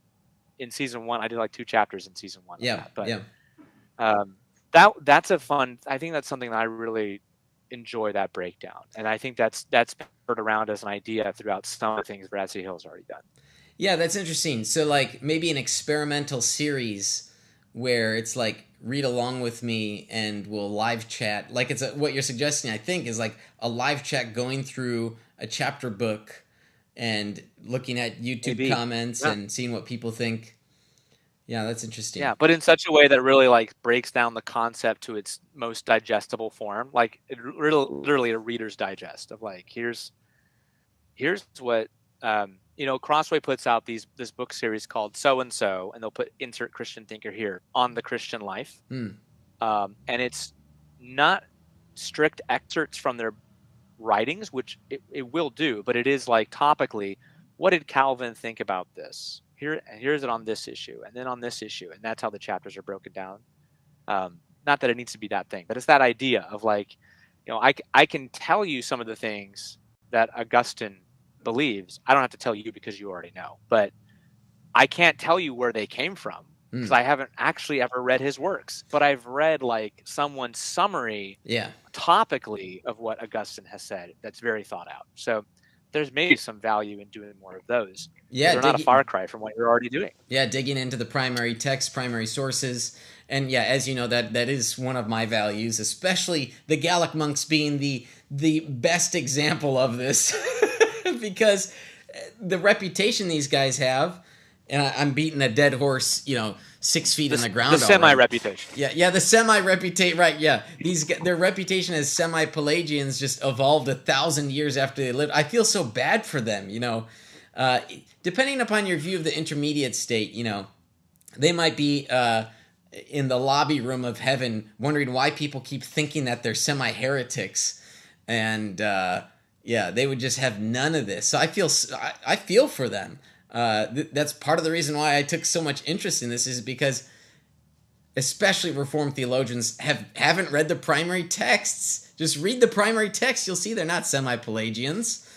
in season 1. I did like 2 chapters in season 1. That's a fun. I think that's something that I really enjoy, that breakdown, and I think that's been heard around as an idea throughout some of the things Veracity Hill's already done. Yeah, that's interesting. So like maybe an experimental series where it's like read along with me and we'll live chat. Like what you're suggesting, I think, is like a live chat going through a chapter book and looking at YouTube comments and seeing what people think. Yeah, that's interesting. Yeah, but in such a way that really like breaks down the concept to its most digestible form, like literally a Reader's Digest of like, here's what Crossway puts out this book series called So and So, and they'll put insert Christian thinker here on the Christian life, Hmm. and it's not strict excerpts from their writings, which it will do, but it is like topically, what did Calvin think about this? Here's it on this issue, and then on this issue, and that's how the chapters are broken down. Not that it needs to be that thing, but it's that idea of like, I can tell you some of the things that Augustine believes. I don't have to tell you because you already know, but I can't tell you where they came from because I haven't actually ever read his works, but I've read like someone's summary topically of what Augustine has said that's very thought out. So there's maybe some value in doing more of those. Yeah, they're not a far cry from what you're already doing. Yeah, digging into the primary text, primary sources. And yeah, as you know, that is one of my values, especially the Gallic monks being the best example of this. Because the reputation these guys have, and I'm beating a dead horse, 6 feet in the ground. The semi-reputation. Yeah, the semi-reputation, right, yeah. Their reputation as semi-Pelagians just evolved 1,000 years after they lived. I feel so bad for them, Depending upon your view of the intermediate state, they might be in the lobby room of heaven wondering why people keep thinking that they're semi-heretics. And, they would just have none of this. So I feel for them. That's part of the reason why I took so much interest in this, is because especially Reformed theologians haven't read the primary texts. Just read the primary text. You'll see they're not semi-Pelagians.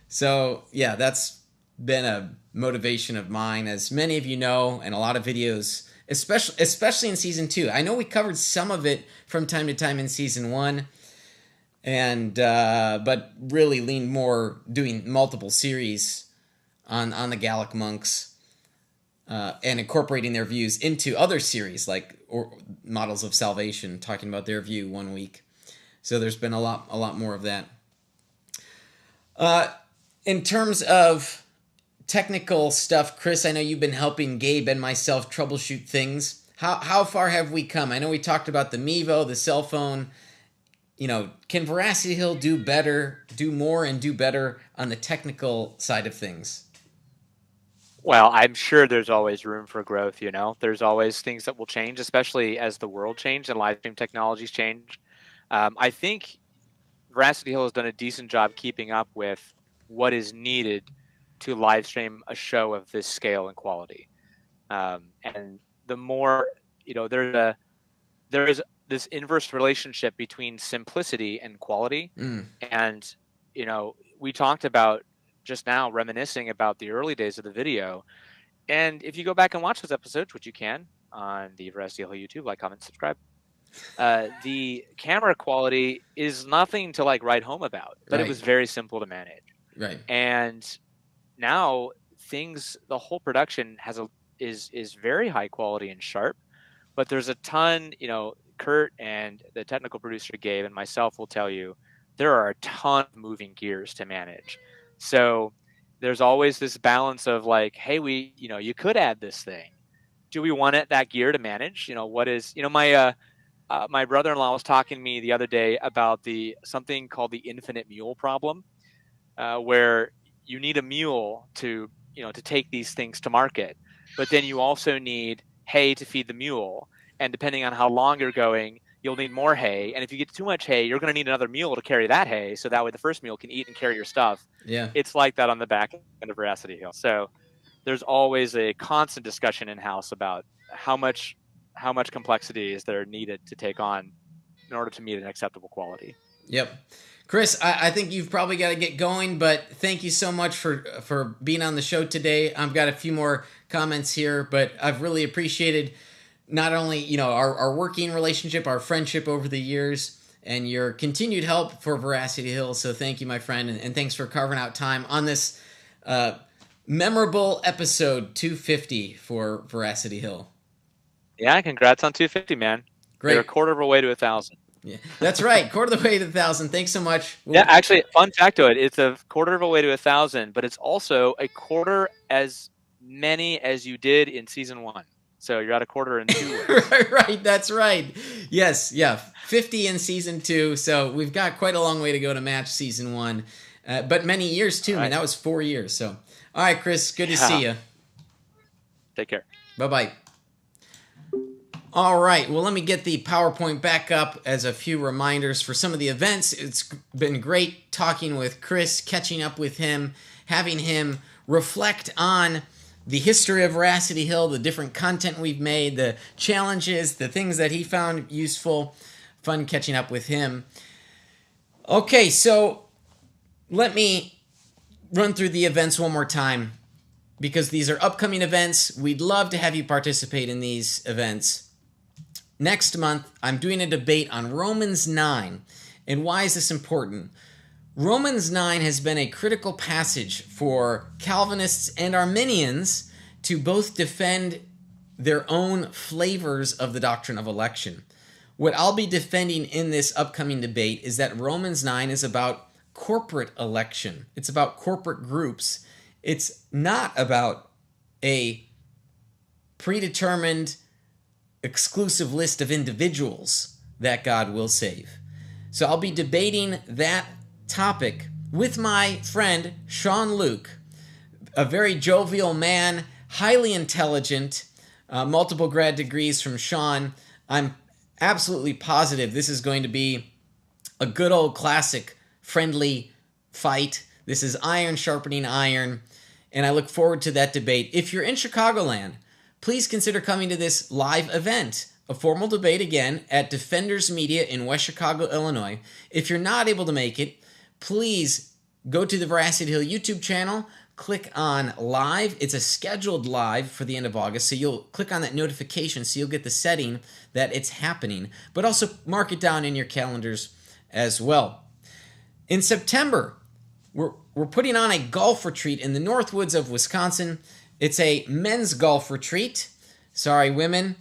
So yeah, that's been a motivation of mine, as many of you know, and a lot of videos, especially in season 2. I know we covered some of it from time to time in season 1. And but really leaned more doing multiple series on the Gallic monks and incorporating their views into other series like Models of Salvation, talking about their view 1 week. So there's been a lot more of that. In terms of technical stuff, Chris, I know you've been helping Gabe and myself troubleshoot things. How far have we come? I know we talked about the Mevo, the cell phone. Can Veracity Hill do more and do better on the technical side of things? Well, I'm sure there's always room for growth, There's always things that will change, especially as the world changes and live stream technologies change. I think Veracity Hill has done a decent job keeping up with what is needed to live stream a show of this scale and quality. And the more, there is this inverse relationship between simplicity and quality. And, we talked about just now reminiscing about the early days of the video. And if you go back and watch those episodes, which you can on the Veracity Hill YouTube, like, comment, subscribe, the camera quality is nothing to write home about, but It was very simple to manage. Right. And now the whole production is very high quality and sharp, but there's a ton, Kurt and the technical producer Gabe and myself will tell you there are a ton of moving gears to manage. So there's always this balance of hey, you could add this thing. Do we want that gear to manage? What is, my brother-in-law was talking to me the other day about something called the infinite mule problem, where you need a mule to take these things to market, but then you also need hay to feed the mule. And depending on how long you're going, you'll need more hay. And if you get too much hay, you're going to need another mule to carry that hay. So that way the first mule can eat and carry your stuff. Yeah. It's like that on the back end of Veracity Hill. So there's always a constant discussion in-house about how much complexity is there needed to take on in order to meet an acceptable quality. Yep. Chris, I think you've probably got to get going, but thank you so much for being on the show today. I've got a few more comments here, but I've really appreciated not only, our working relationship, our friendship over the years, and your continued help for Veracity Hill. So thank you, my friend, and thanks for carving out time on this memorable episode 250 for Veracity Hill. Yeah, congrats on 250, man. Great. You're a quarter of a way to 1,000. Yeah, that's right. Quarter of the way to 1,000. Thanks so much. Yeah, actually, fun fact to it, it's a quarter of a way to 1,000, but it's also a quarter as many as you did in season 1. So you're at a quarter in 2 ways. Right, that's right. Yes, yeah, 50 in season 2. So we've got quite a long way to go to match season 1. but many years too. All I mean, right. that was 4 years. So, all right, Chris, good to Yeah. see you. Take care. Bye-bye. All right, well, let me get the PowerPoint back up as a few reminders for some of the events. It's been great talking with Chris, catching up with him, having him reflect on the history of Veracity Hill, the different content we've made, the challenges, the things that he found useful. Fun catching up with him. Okay, so let me run through the events one more time because these are upcoming events. We'd love to have you participate in these events. Next month, I'm doing a debate on Romans 9. And why is this important? Romans 9 has been a critical passage for Calvinists and Arminians to both defend their own flavors of the doctrine of election. What I'll be defending in this upcoming debate is that Romans 9 is about corporate election. It's about corporate groups. It's not about a predetermined exclusive list of individuals that God will save. So I'll be debating that topic with my friend Sean Luke, a very jovial man, highly intelligent, multiple grad degrees from Sean. I'm absolutely positive this is going to be a good old classic friendly fight. This is iron sharpening iron, and I look forward to that debate. If you're in Chicagoland, please consider coming to this live event, a formal debate again at Defenders Media in West Chicago, Illinois. If you're not able to make it, please go to the Veracity Hill YouTube channel, click on live. It's a scheduled live for the end of August, so you'll click on that notification so you'll get the setting that it's happening, but also mark it down in your calendars as well. In September, we're putting on a golf retreat in the Northwoods of Wisconsin. It's a men's golf retreat. Sorry, women.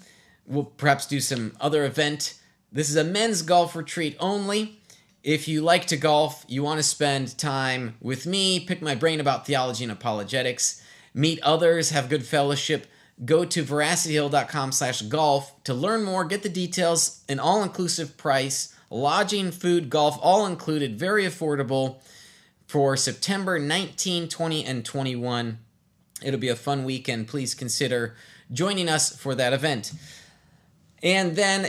We'll perhaps do some other event. This is a men's golf retreat only. If you like to golf, you want to spend time with me, pick my brain about theology and apologetics, meet others, have good fellowship, go to veracityhill.com/golf to learn more, get the details, an all-inclusive price, lodging, food, golf, all included, very affordable for September 19, 20, and 21. It'll be a fun weekend. Please consider joining us for that event. And then,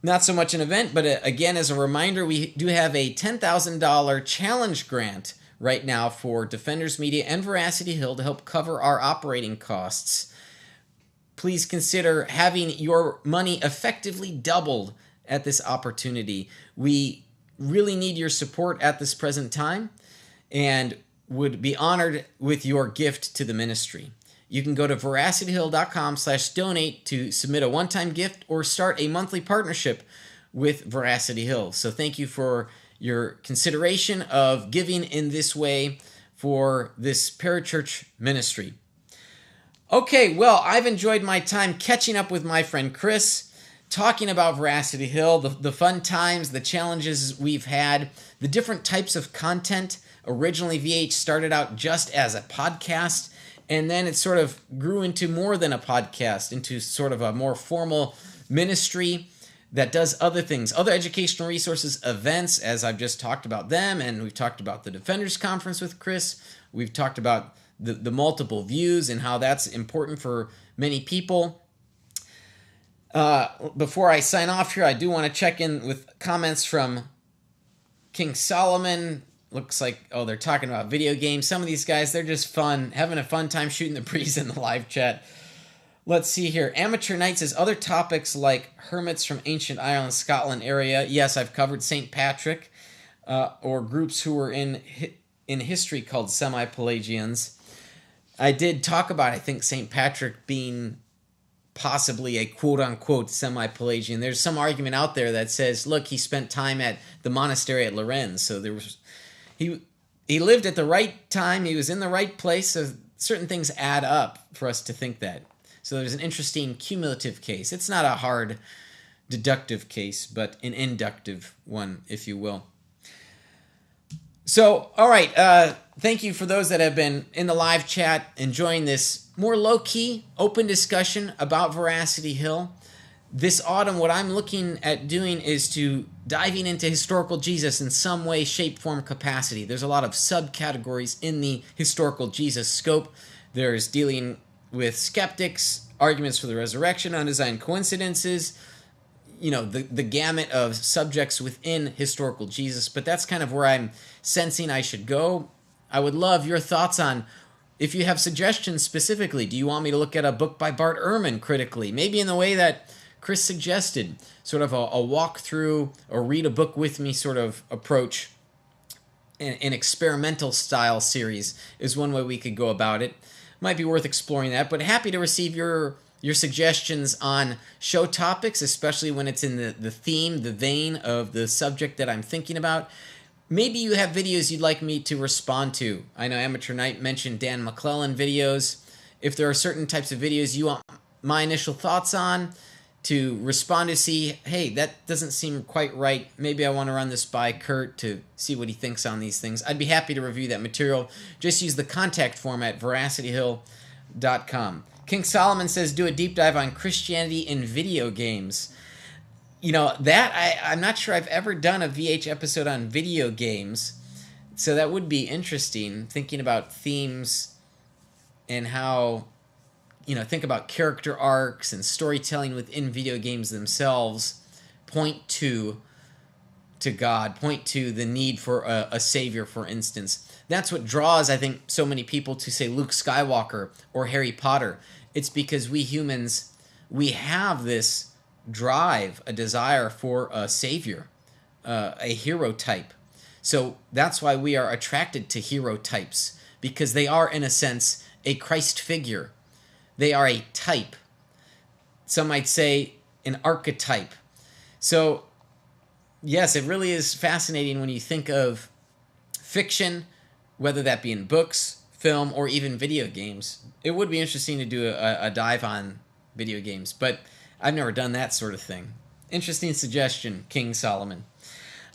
not so much an event, but again, as a reminder, we do have a $10,000 challenge grant right now for Defenders Media and Veracity Hill to help cover our operating costs. Please consider having your money effectively doubled at this opportunity. We really need your support at this present time and would be honored with your gift to the ministry. You can go to veracityhill.com/donate to submit a one-time gift or start a monthly partnership with Veracity Hill. So thank you for your consideration of giving in this way for this parachurch ministry. Okay, well, I've enjoyed my time catching up with my friend Chris, talking about Veracity Hill, the fun times, the challenges we've had, the different types of content. Originally, VH started out just as a podcast, and then it sort of grew into more than a podcast, into sort of a more formal ministry that does other things, other educational resources, events, as I've just talked about them, and we've talked about the Defenders Conference with Chris. We've talked about the multiple views and how that's important for many people. Before I sign off here, I do want to check in with comments from King Solomon. Looks like, they're talking about video games. Some of these guys, they're just fun, having a fun time shooting the breeze in the live chat. Let's see here. Amateur Knight says, other topics like hermits from ancient Ireland, Scotland area. Yes, I've covered St. Patrick, or groups who were in history called semi-Pelagians. I did talk about, I think, St. Patrick being possibly a quote-unquote semi-Pelagian. There's some argument out there that says, look, he spent time at the monastery at Lorenz, so there was... He lived at the right time. He was in the right place. So certain things add up for us to think that. So there's an interesting cumulative case. It's not a hard deductive case, but an inductive one, if you will. So, all right. Thank you for those that have been in the live chat, enjoying this more low-key, open discussion about Veracity Hill. This autumn, what I'm looking at doing is to diving into historical Jesus in some way, shape, form, capacity. There's a lot of subcategories in the historical Jesus scope. There's dealing with skeptics, arguments for the resurrection, undesigned coincidences, the gamut of subjects within historical Jesus. But that's kind of where I'm sensing I should go. I would love your thoughts on, if you have suggestions specifically. Do you want me to look at a book by Bart Ehrman critically? Maybe in the way that Chris suggested, sort of a walk through or read a book with me sort of approach. An experimental style series is one way we could go about it. Might be worth exploring that, but happy to receive your suggestions on show topics, especially when it's in the theme, the vein of the subject that I'm thinking about. Maybe you have videos you'd like me to respond to. I know Amateur Knight mentioned Dan McClellan videos. If there are certain types of videos you want my initial thoughts on, to respond to see, hey, that doesn't seem quite right. Maybe I want to run this by Kurt to see what he thinks on these things. I'd be happy to review that material. Just use the contact form at veracityhill.com. King Solomon says, do a deep dive on Christianity in video games. I'm not sure I've ever done a VH episode on video games. So that would be interesting, thinking about themes and how, think about character arcs and storytelling within video games themselves point to God, point to the need for a savior, for instance. That's what draws, I think, so many people to, say, Luke Skywalker or Harry Potter. It's because we humans, we have this drive, a desire for a savior, a hero type. So that's why we are attracted to hero types, because they are, in a sense, a Christ figure. They are a type. Some might say an archetype. So, yes, it really is fascinating when you think of fiction, whether that be in books, film, or even video games. It would be interesting to do a dive on video games, but I've never done that sort of thing. Interesting suggestion, King Solomon.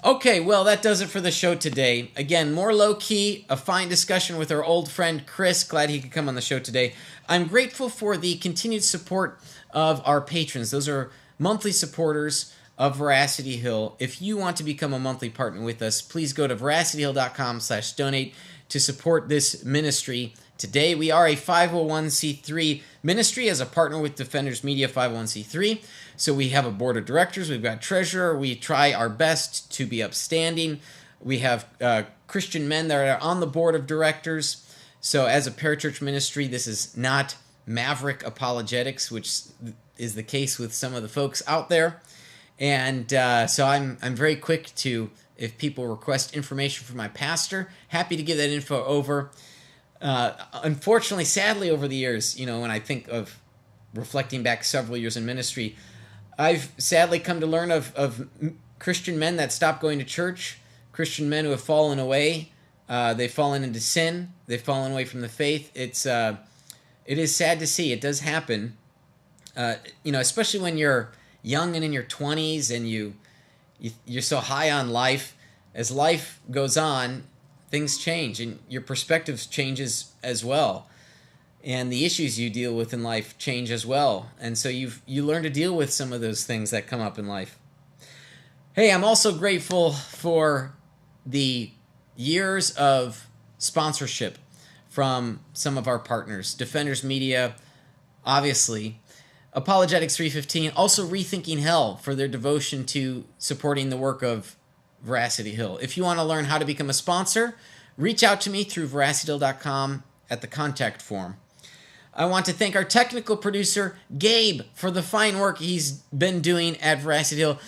Okay, well, that does it for the show today. Again, more low-key, a fine discussion with our old friend Chris. Glad he could come on the show today. I'm grateful for the continued support of our patrons. Those are monthly supporters of Veracity Hill. If you want to become a monthly partner with us, please go to veracityhill.com/donate to support this ministry. Today, we are a 501c3 ministry as a partner with Defenders Media 501c3. So we have a board of directors. We've got treasurer. We try our best to be upstanding. We have Christian men that are on the board of directors. So as a parachurch ministry, this is not maverick apologetics, which is the case with some of the folks out there. And so I'm very quick to, if people request information from my pastor, happy to give that info over. Unfortunately, sadly, over the years, when I think of reflecting back several years in ministry, I've sadly come to learn of Christian men that stopped going to church, Christian men who have fallen away. They've fallen into sin. They've fallen away from the faith. It is sad to see. It does happen. Especially when you're young and in your 20s and you're so high on life. As life goes on, things change and your perspective changes as well. And the issues you deal with in life change as well. And so you learn to deal with some of those things that come up in life. Hey, I'm also grateful for the years of sponsorship from some of our partners. Defenders Media, obviously. Apologetics 315, also Rethinking Hell for their devotion to supporting the work of Veracity Hill. If you want to learn how to become a sponsor, reach out to me through veracityhill.com at the contact form. I want to thank our technical producer, Gabe, for the fine work he's been doing at Veracity Hill.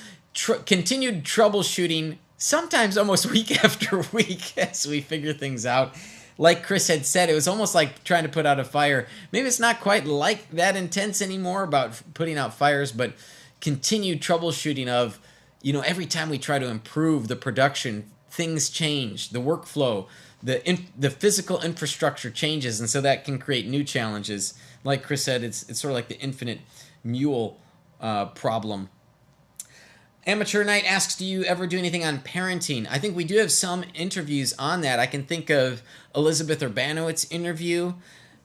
Continued troubleshooting, sometimes almost week after week, as we figure things out. Like Chris had said, it was almost like trying to put out a fire. Maybe it's not quite like that intense anymore about putting out fires, but continued troubleshooting of, every time we try to improve the production, things change, the workflow, the physical infrastructure changes, and so that can create new challenges. Like Chris said, it's sort of like the infinite mule problem. Amateur Knight asks, do you ever do anything on parenting? I think we do have some interviews on that. I can think of Elizabeth Urbanowitz interview.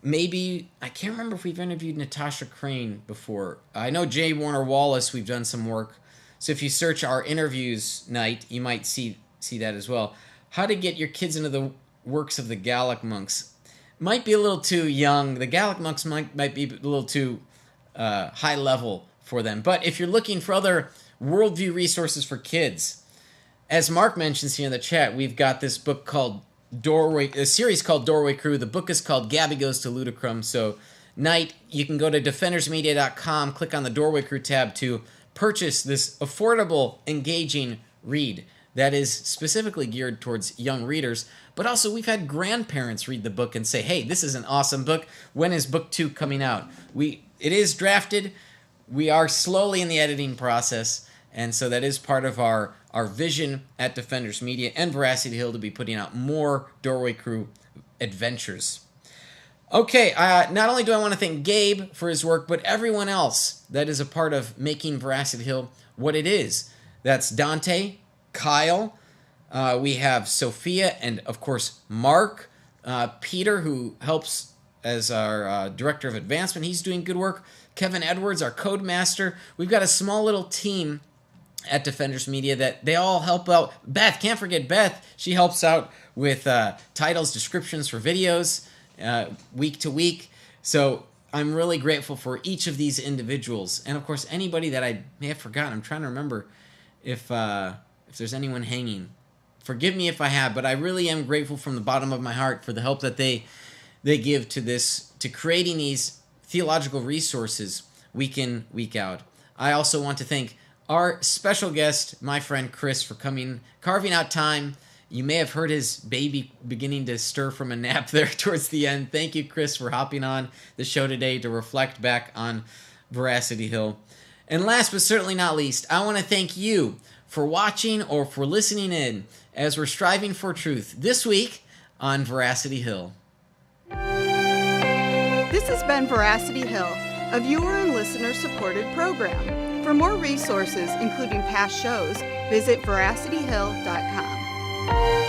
Maybe, I can't remember if we've interviewed Natasha Crane before. I know Jay Warner Wallace, we've done some work. So if you search our interviews night, you might see that as well. How to get your kids into the works of the Gallic monks. Might be a little too young. The Gallic monks might be a little too high level for them. But if you're looking for other worldview resources for kids, as Mark mentions here in the chat, we've got this book called a series called Doorway Crew. The book is called Gabby Goes to Ludicrum. So, Night, you can go to defendersmedia.com, click on the Doorway Crew tab to purchase this affordable, engaging read that is specifically geared towards young readers. But also, we've had grandparents read the book and say, hey, this is an awesome book. When is book 2 coming out? It is drafted. We are slowly in the editing process. And so that is part of our vision at Defenders Media and Veracity Hill to be putting out more Doorway Crew adventures. Okay, not only do I want to thank Gabe for his work, but everyone else that is a part of making Veracity Hill what it is. That's Dante, Kyle, we have Sophia, and of course Mark, Peter, who helps as our Director of Advancement. He's doing good work. Kevin Edwards, our Code Master. We've got a small little team at Defenders Media that they all help out. Beth, can't forget Beth. She helps out with titles, descriptions for videos week to week. So I'm really grateful for each of these individuals. And of course, anybody that I may have forgotten. I'm trying to remember if there's anyone hanging. Forgive me if I have, but I really am grateful from the bottom of my heart for the help that they give to this, to creating these theological resources week in, week out. I also want to thank our special guest, my friend Chris, for carving out time. You may have heard his baby beginning to stir from a nap there towards the end. Thank you, Chris, for hopping on the show today to reflect back on Veracity Hill. And last but certainly not least, I want to thank you for watching or for listening in as we're striving for truth this week on Veracity Hill. This has been Veracity Hill, a viewer and listener supported program. For more resources, including past shows, visit veracityhill.com.